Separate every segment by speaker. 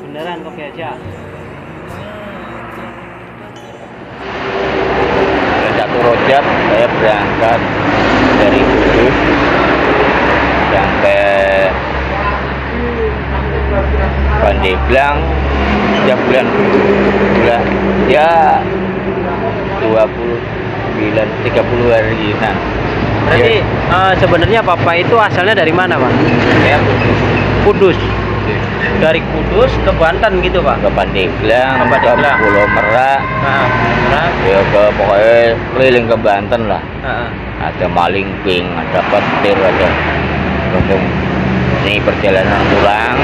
Speaker 1: Beneran kopi aja.
Speaker 2: Satu Rojab saya berangkat dari Kudus sampai Pandeglang setiap bulan ya 30 hari. Nah,
Speaker 1: Berarti sebenarnya Papa itu asalnya dari mana, Pak?
Speaker 2: saya
Speaker 1: Kudus. Dari Kudus ke Banten gitu, Pak?
Speaker 2: ke Pandeglang,
Speaker 1: Ke
Speaker 2: ke
Speaker 1: Pandeglang.
Speaker 2: Pulau Merak,
Speaker 1: Nah,
Speaker 2: ya ke pokoknya keliling ke Banten lah.
Speaker 1: heeh.
Speaker 2: Ada Malingping, ada Petir, ada langsung ini perjalanan pulang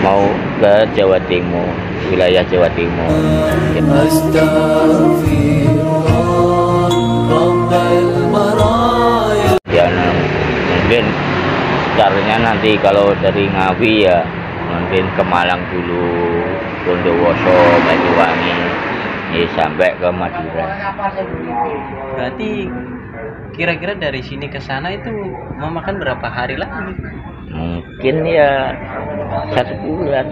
Speaker 2: mau ke Jawa Timur, wilayah Jawa Timur. Ya mungkin caranya nanti kalau dari Ngawi ya mungkin ke Malang dulu, Bondowoso, Banyuwangi, sampai ke Madura.
Speaker 1: Berarti kira-kira dari sini ke sana itu memakan berapa hari lagi?
Speaker 2: Mungkin ya 1 bulan.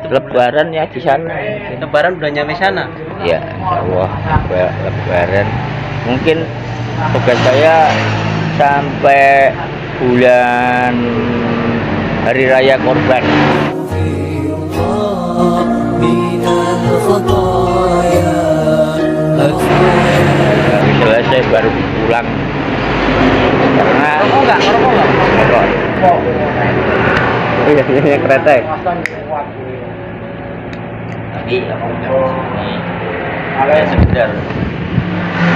Speaker 2: Lebaran ya di sana.
Speaker 1: Lebaran udah nyampe sana.
Speaker 2: Ya, Insya Allah Lebaran. Mungkin tugas saya sampai bulan Hari Raya Kurban. Selesai baru pulang. Karena ngerokok nggak? Iya, kereta ya? Tadi ya sekedar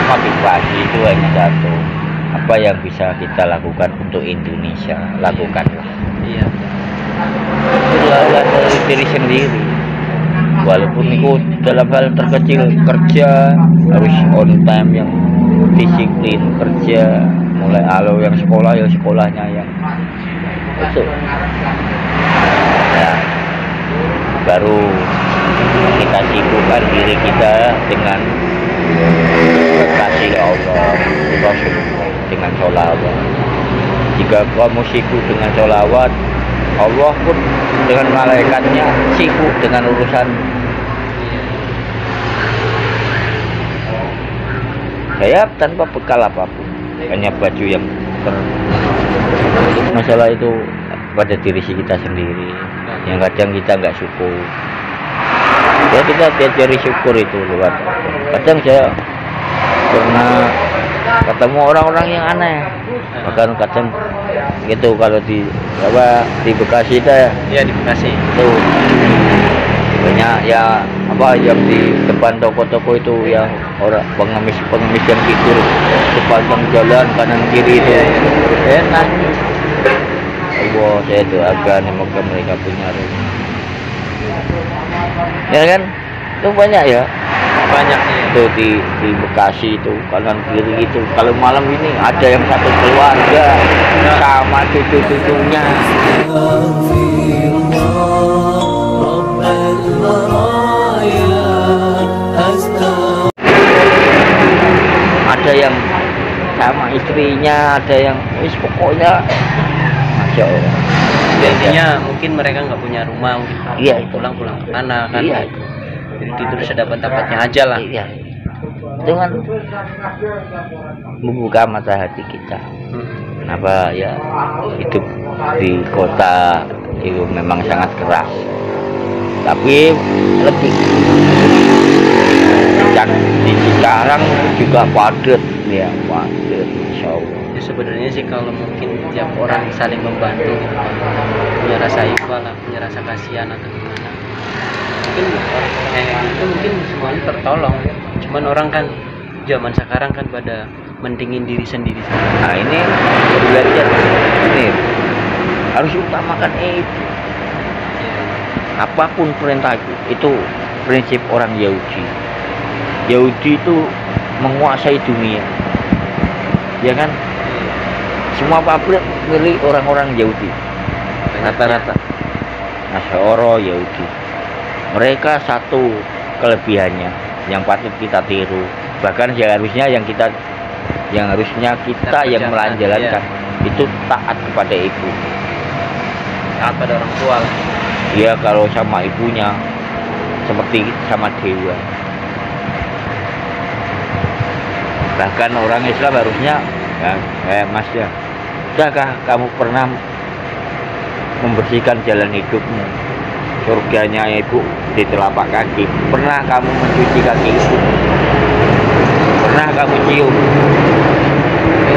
Speaker 2: motivasi itu hanya satu. Apa yang bisa kita lakukan untuk Indonesia, lakukanlah.
Speaker 1: Iya.
Speaker 2: Itulah dari diri sendiri. Walaupun itu dalam hal terkecil, kerja harus on time, yang disiplin kerja, mulai alo yang sekolah ya sekolahnya yang itu. Ya, baru kita sibukkan diri kita dengan kasih Allah, Rasul, dengan sholawat. Jika kamu sibuk dengan sholawat, Allah pun dengan malaikatnya sibuk dengan urusan. Saya tanpa bekal apapun, hanya baju yang masalah itu pada diri kita sendiri, yang kadang kita nggak syukur. Ya kita diajari syukur itu lewat. Kadang saya pernah ketemu orang-orang yang aneh, bahkan kadang gitu kalau di Bekasi ya
Speaker 1: Iya, di Bekasi.
Speaker 2: itu banyak ya yang di depan toko-toko itu yang orang pengemis yang tidur sepanjang jalan kanan kiri itu enak. Allah, saya doakan semoga mereka punya rumah. Ya kan, itu banyak ya.
Speaker 1: Banyak ya.
Speaker 2: Itu di Bekasi itu kanan kiri itu kalau malam ini ada yang satu keluarga sama cucu-cucunya. Ada yang sama istrinya, ada yang pokoknya Masya Allah.
Speaker 1: Intinya mungkin mereka nggak punya rumah, mungkin
Speaker 2: Iya, itu.
Speaker 1: pulang ke mana kan.
Speaker 2: Iya.
Speaker 1: Jadi tidur sedapat-dapatnya aja lah.
Speaker 2: Iya. Itu kan membuka mata hati kita. Kenapa ya hidup di kota itu memang sangat keras, tapi lebih dan di sekarang juga padat ya, padat Insya Allah.
Speaker 1: Ya, sebenarnya sih kalau mungkin tiap orang saling membantu gitu, punya rasa ikhlas lah, punya rasa kasihan atau gimana, mungkin kayak gitu mungkin semuanya tertolong. Cuman orang kan zaman sekarang kan pada mendingin diri sendiri.
Speaker 2: Nah ini belajar ini harus utamakan itu. Apapun perintah itu prinsip orang Yahudi. Yahudi itu menguasai dunia, ya kan? Semua pabrik milik orang-orang Yahudi, rata-rata Nasoro Yahudi. Mereka satu kelebihannya yang patut kita tiru, bahkan seharusnya yang harusnya kita yang menjalankan itu taat kepada ibu.
Speaker 1: taat pada orang tua lah.
Speaker 2: Dia kalau sama ibunya seperti sama dewa. Bahkan orang Islam harusnya Mas ya, sudahkah kamu pernah membersihkan jalan hidupmu? Surganya ibu di telapak kaki. Pernah kamu mencuci kaki ibu? Pernah kamu cium?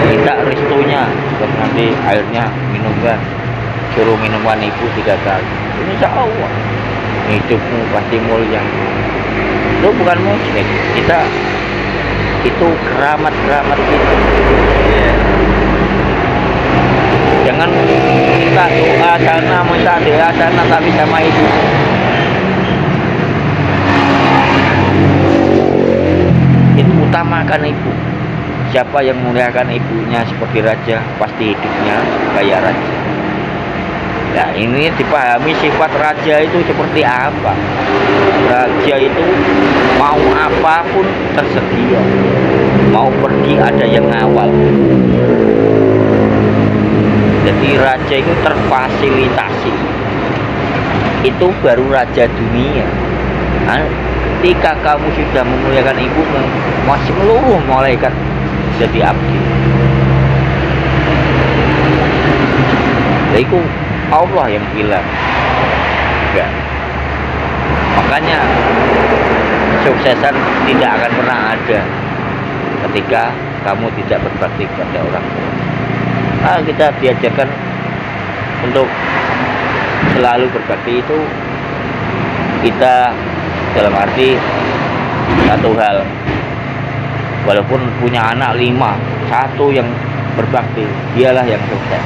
Speaker 2: Minta restunya, terus nanti airnya minumkan, suruh minuman ibu 3 kali. Insya Allah hidupmu pasti mulia. Itu bukan muslim, kita itu keramat kita. Jangan kita doa sana, minta doa sana, tapi sama ibu. Itu utamakan ibu. Siapa yang muliakan ibunya seperti raja, pasti hidupnya kayak raja. Nah, ini dipahami sifat raja itu seperti apa. Raja itu mau apapun tersedia, mau pergi ada yang ngawal. Jadi raja itu terfasilitasi. Itu baru raja dunia. Nah, ketika kamu sudah memuliakan ibumu, masih seluruh malaikat jadi abdi. Itu Allah yang bilang. Enggak. Makanya kesuksesan tidak akan pernah ada ketika kamu tidak berbakti kepada orang tua. Nah, kita diajarkan untuk selalu berbakti itu, kita dalam arti satu hal, walaupun punya anak 5, satu yang berbakti, dialah yang sukses.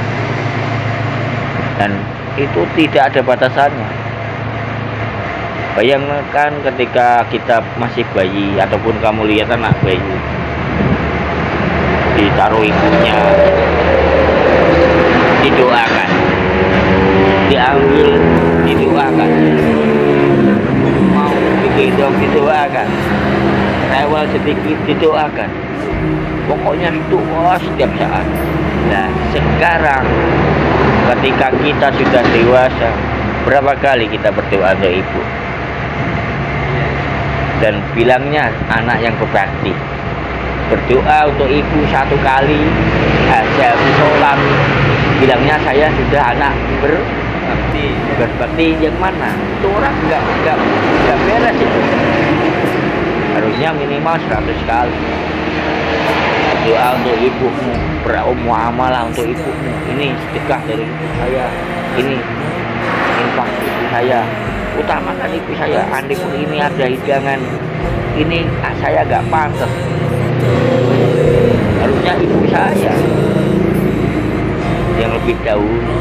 Speaker 2: Dan itu tidak ada batasannya. Bayangkan ketika kita masih bayi, ataupun kamu lihat anak bayi ditaruh ibunya, didoakan, diambil, didoakan, mau digendong didoakan, rewel sedikit didoakan, pokoknya doa setiap saat. Nah, sekarang ketika kita sudah dewasa, berapa kali kita berdoa untuk ibu? Dan bilangnya anak yang berbakti, berdoa untuk ibu 1 kali aja sholat, bilangnya saya sudah anak berbakti yang mana? Itu orang nggak beres itu. Harusnya minimal 100 kali doa untuk ibumu, bermuamalah untuk ibumu. Ini sedekah dari ibu saya, ini infak ibu saya, utamakan ibu saya. Andai pun ini ada hidangan, ini saya nggak pantas, harusnya ibu saya yang lebih dahulu.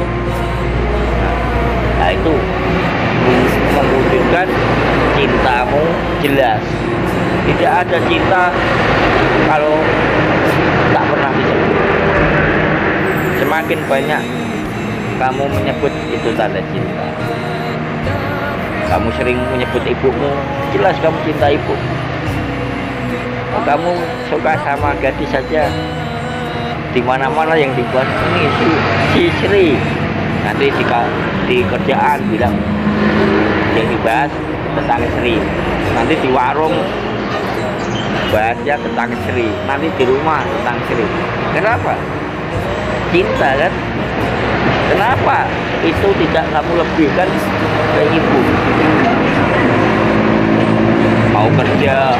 Speaker 2: Nah, itu mewujudkan cintamu jelas. Tidak ada cinta kalau tak pernah disebut. Semakin banyak kamu menyebut, itu tanda cinta. Kamu sering menyebut ibumu, jelas kamu cinta ibu. Kamu suka sama gadis saja, di mana-mana yang dibuat ini si Sri, nanti di kerjaan bilang yang dibahas tentang Sri, nanti di warung bahasnya tentang Sri, nanti di rumah tentang Sri. Kenapa? Cinta kan? Kenapa itu tidak kamu lebihkan ke ibu? Mau kerja,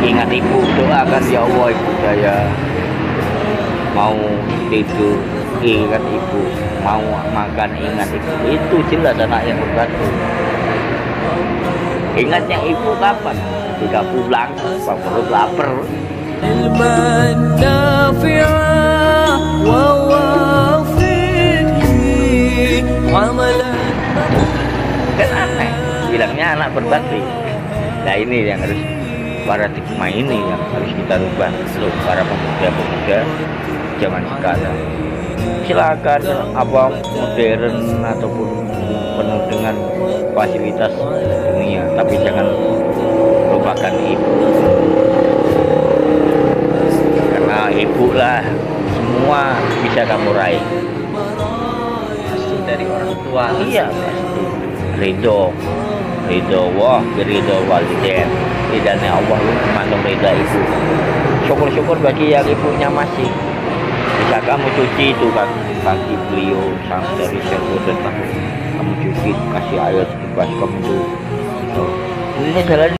Speaker 2: ingat ibu, doakan ya Allah ibu saya. Mau tidur, ingat ibu. Mau makan, ingat ibu. Itu jelas anak yang berbakti. Ingatnya ibu kapan? Ketika pulang, perut lapar. Kan aneh, bilangnya anak berbakti. Nah, ini yang harus, paradigma ini yang harus kita rubah loh, para pemuda-pemuda zaman sekarang. Silakan apa modern ataupun penuh dengan fasilitas dunia, tapi jangan lupakan ibu, karena ibu lah semua bisa kamu raih.
Speaker 1: dari orang tua.
Speaker 2: Iya pasti. Ridho wah, ridho walidain. Ridhanya Allah lu tergantung ridha ibu. Syukur-syukur bagi yang ibunya masih bisa kamu cuci itu kaki beliau sampai dari syukur dan kamu cuci, kasih air di baskom itu. Ini jalan.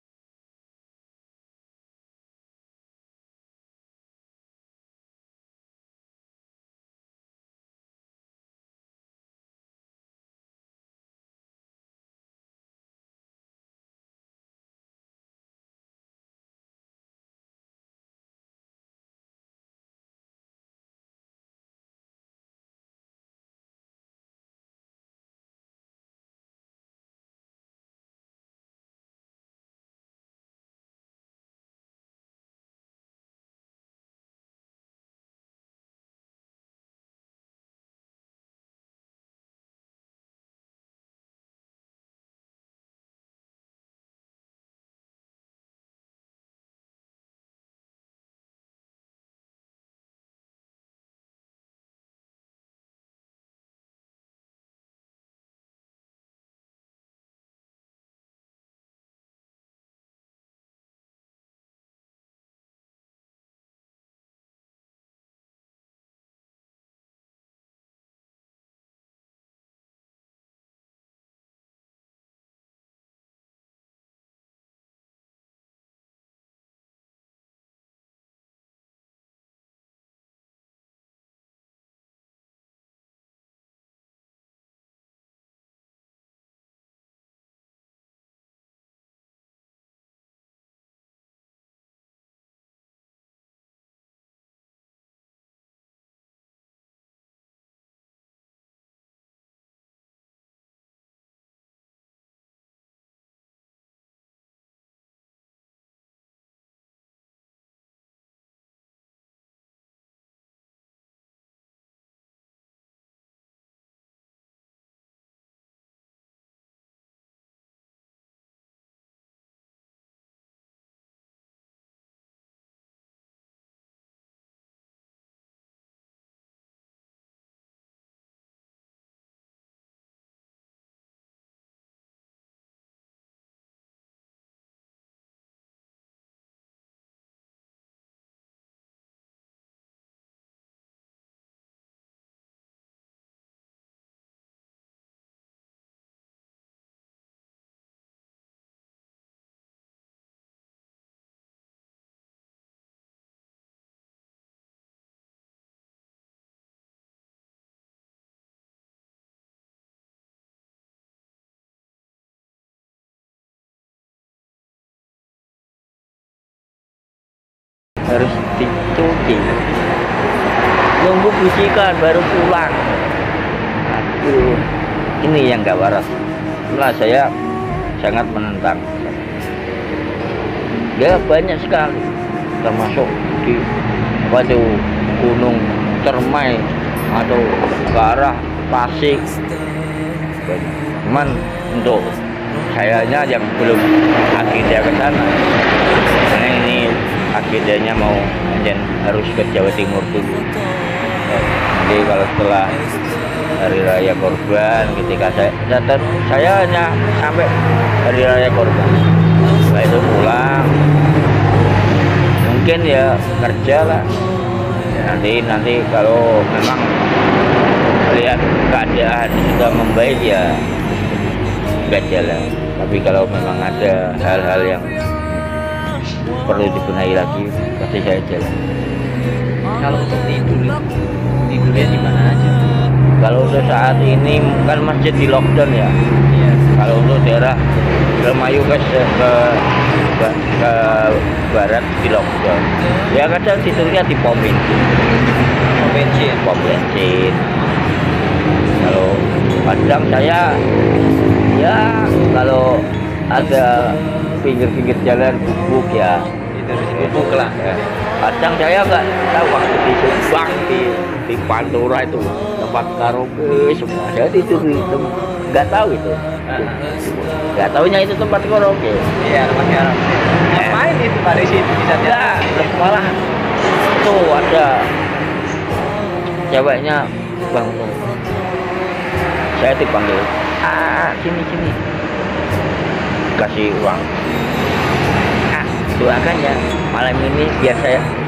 Speaker 2: Harus dicuci, nunggu bisikan baru pulang. Aduh, ini yang gak waras. Itulah saya sangat menentang. Ya banyak sekali, termasuk di apa itu Gunung Cermai atau ke arah Tasik. Cuman untuk sayanya yang belum agenda ke sana. Karena ini agendanya mau dan harus ke Jawa Timur dulu. Jadi kalau setelah hari raya Korban, ketika saya hanya sampai hari raya Korban, setelah itu pulang, mungkin ya kerja lah. Nanti kalau memang lihat keadaan sudah membaik ya nggak jalan. Tapi kalau memang ada hal-hal yang perlu dibenahi lagi, pasti saya jalan.
Speaker 1: Kalau untuk tidurnya di mana aja?
Speaker 2: Kalau untuk saat ini kan masjid di lockdown ya.
Speaker 1: Iya.
Speaker 2: Kalau untuk daerah Indramayu ke barat di lockdown. Ya kadang tidurnya di pom bensin. Pom bensin. Kalau kadang saya ya kalau ada pinggir-pinggir jalan bubuk ya
Speaker 1: Tidur di bubuk lah.
Speaker 2: ya. Kadang saya nggak tahu waktu di Subang di Pantura itu tempat karaoke semua saya tidur di itu nggak tahu itu nggak tahunya itu tempat karaoke.
Speaker 1: Iya, tempat karaoke. Ngapain itu Pak di situ bisa
Speaker 2: Ya, malah tuh ada ceweknya bang tuh saya dipanggil, sini sini, kasih uang, doakan ya malam ini biar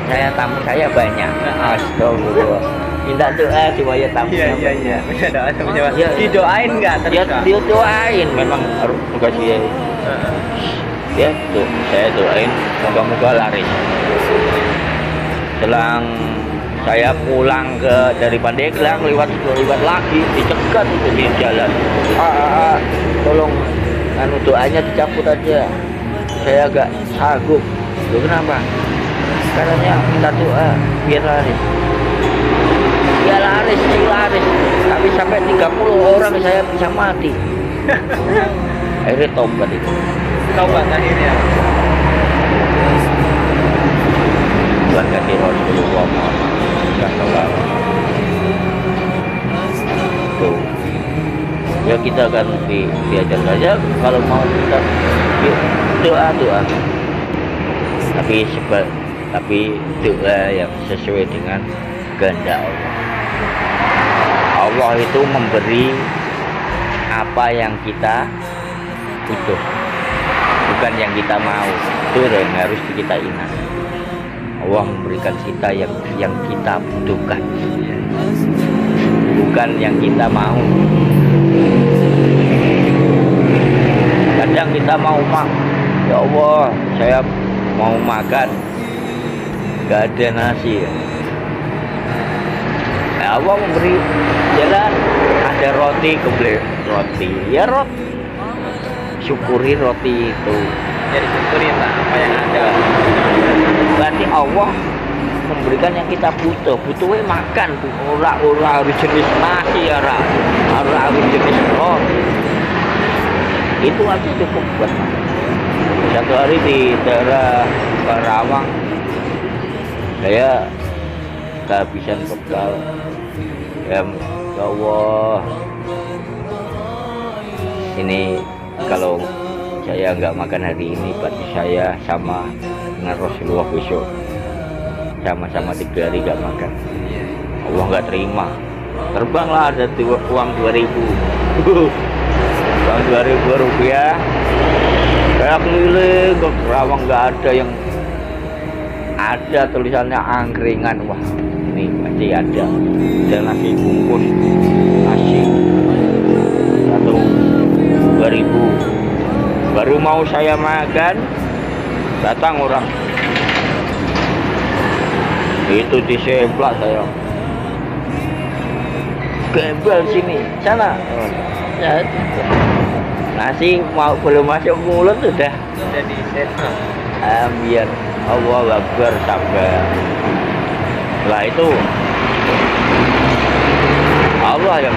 Speaker 2: saya tamu saya banyak. Astagfirullah, minta doa supaya tamunya banyak.
Speaker 1: Minta doa sama siapa?
Speaker 2: Ya,
Speaker 1: Didoain nggak terus?
Speaker 2: Ya dia doain, memang harus kasih ya tuh, saya doain moga-moga laris. Selang saya pulang dari Pandeglang lewat lagi dicegat itu di jalan. Tolong doanya dicabut aja, saya agak sanggup. Loh, kenapa? Katanya minta doa biar laris. Ya laris, tapi sampai 30 orang saya bisa mati. Akhirnya tobat itu.
Speaker 1: Tobat akhirnya.
Speaker 2: Tuhan kasih Rasulullah Muhammad sallallahu. Tuh, ya kita akan diajar saja kalau mau kita doa, tapi doa yang sesuai dengan kehendak Allah. Allah itu memberi apa yang kita butuh, bukan yang kita mau. Itu yang harus kita ingat. Allah memberikan kita yang kita butuhkan, bukan yang kita mau. Kadang kita mau ya Allah, saya mau makan, gak ada nasi. Ya Allah memberi jalan, ada roti, kebeli roti, ya roti, syukuri roti itu.
Speaker 1: Jadi syukurin lah apa yang ada.
Speaker 2: Berarti Allah memberikan yang kita butuhnya makan, ora harus jenis nasi, ora harus jenis roti. Itu aja cukup buat makan. Satu hari di daerah Karawang saya kehabisan bekal. Ya Allah, ini kalau saya nggak makan hari ini, berarti saya sama dengan Rasulullah besok sama-sama 3 hari nggak makan. Allah nggak terima. Terbanglah ada uang 2.000 uang 2.000 rupiah. Saya keliling ke Karawang, nggak ada yang ada tulisannya angkringan. Wah, ini pasti ada. Dan nasi bungkus nasi 2.000. Baru mau saya makan, datang orang. Itu disemplak saya. Gembel sini, sana. Ya, nasi mau belum masuk mulut sudah
Speaker 1: disemplak.
Speaker 2: Biar Allah Akbar sampai. Setelah itu Allah yang,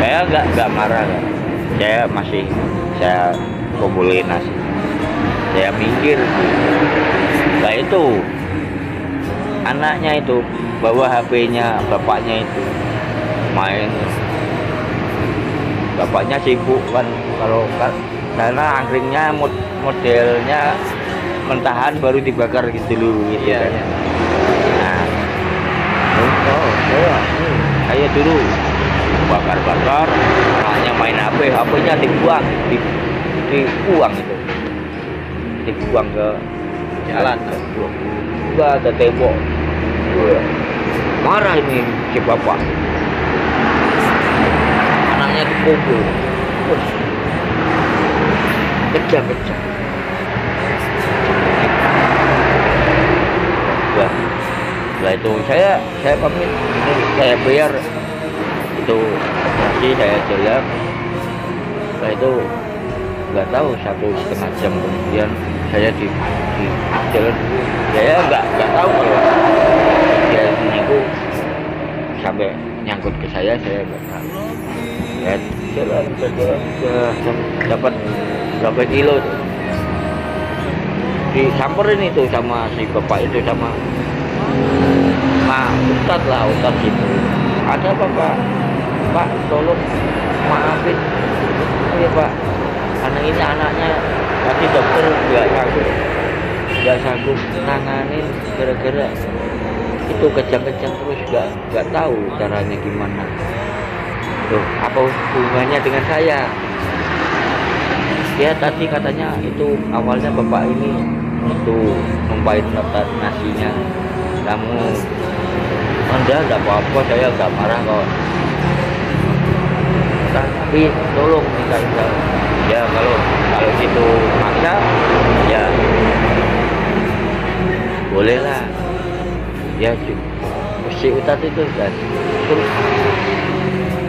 Speaker 2: saya nggak marah, saya kumpulin nasi, saya mikir. Nah itu anaknya itu bawa HP-nya bapaknya itu main, bapaknya sibuk kan, kalau karena angkringnya modelnya mentahan baru dibakar gitu dulu gitu kan. Nah, saya dulu bakar, anaknya main HP-nya dibuang ke
Speaker 1: jalan,
Speaker 2: enggak ada tembok. Marah ini si bapak, anaknya dipukul, kejam. Setelah itu saya pamit, ini saya bayar itu nasi, saya jalan. Setelah itu nggak tahu 1,5 jam kemudian saya di jalan, saya nggak tahu kalau dia menipu sampai nyangkut ke saya nggak tahu. Ya jalan dapat berapa kilo tuh. Disamperin itu sama si bapak itu, sama Ustadz itu. Ada apa Pak, tolong maafin. Oh ya Pak, karena ini anaknya tadi dokter nggak sanggup nanganin, gara-gara itu kejang-kejang terus, nggak tahu caranya gimana. Loh, apa hubungannya dengan saya? Ya tadi katanya itu awalnya bapak ini itu numpahin nasinya. Kamu Anda enggak apa-apa, saya enggak marah kok. Tapi tolong minta ya kalau gitu maksa ya bolehlah ya. Si Utat itu kan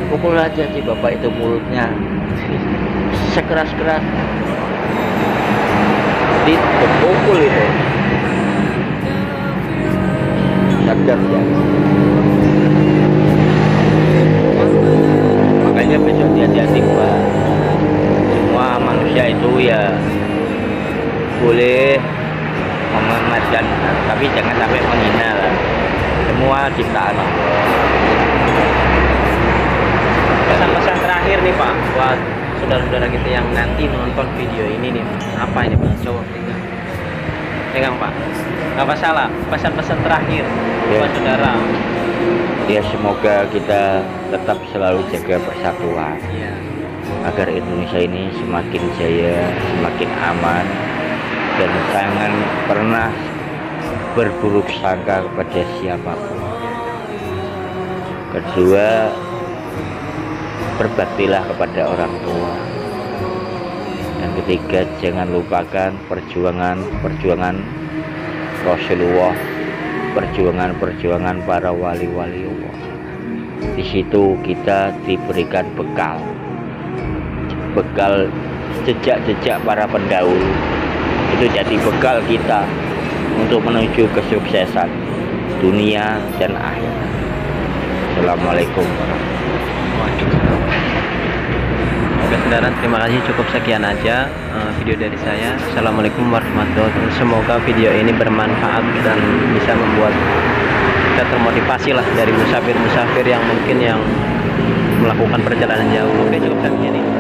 Speaker 2: pukul aja si bapak itu mulutnya sekeras-keras dipukul itu sadar ya. Makanya besok hati-hati Pak. Semua manusia itu ya boleh memanfaatkan, tapi jangan sampai menghina lah. Semua ciptaan Allah.
Speaker 1: Pesan-pesan terakhir nih Pak buat saudara-saudara kita yang nanti nonton video ini nih, apa ini Pak? Coba pegang Pak, nggak masalah. Pesan-pesan terakhir buat saudara.
Speaker 2: Ya semoga kita tetap selalu jaga persatuan agar Indonesia ini semakin jaya, semakin aman, dan jangan pernah berburuk sangka kepada siapapun. Kedua, berbaktilah kepada orang tua. Dan ketiga, jangan lupakan perjuangan Rasulullah, perjuangan para wali-wali Allah. Di situ kita diberikan bekal jejak-jejak para pendahulu. Itu jadi bekal kita untuk menuju kesuksesan dunia dan akhirat. Assalamualaikum warahmatullahi wabarakatuh.
Speaker 1: Oke saudara, terima kasih, cukup sekian aja video dari saya. Assalamualaikum warahmatullahi wabarakatuh. Semoga video ini bermanfaat dan bisa membuat kita termotivasi lah dari musafir-musafir yang mungkin yang melakukan perjalanan jauh. Oke, cukup sekian ini.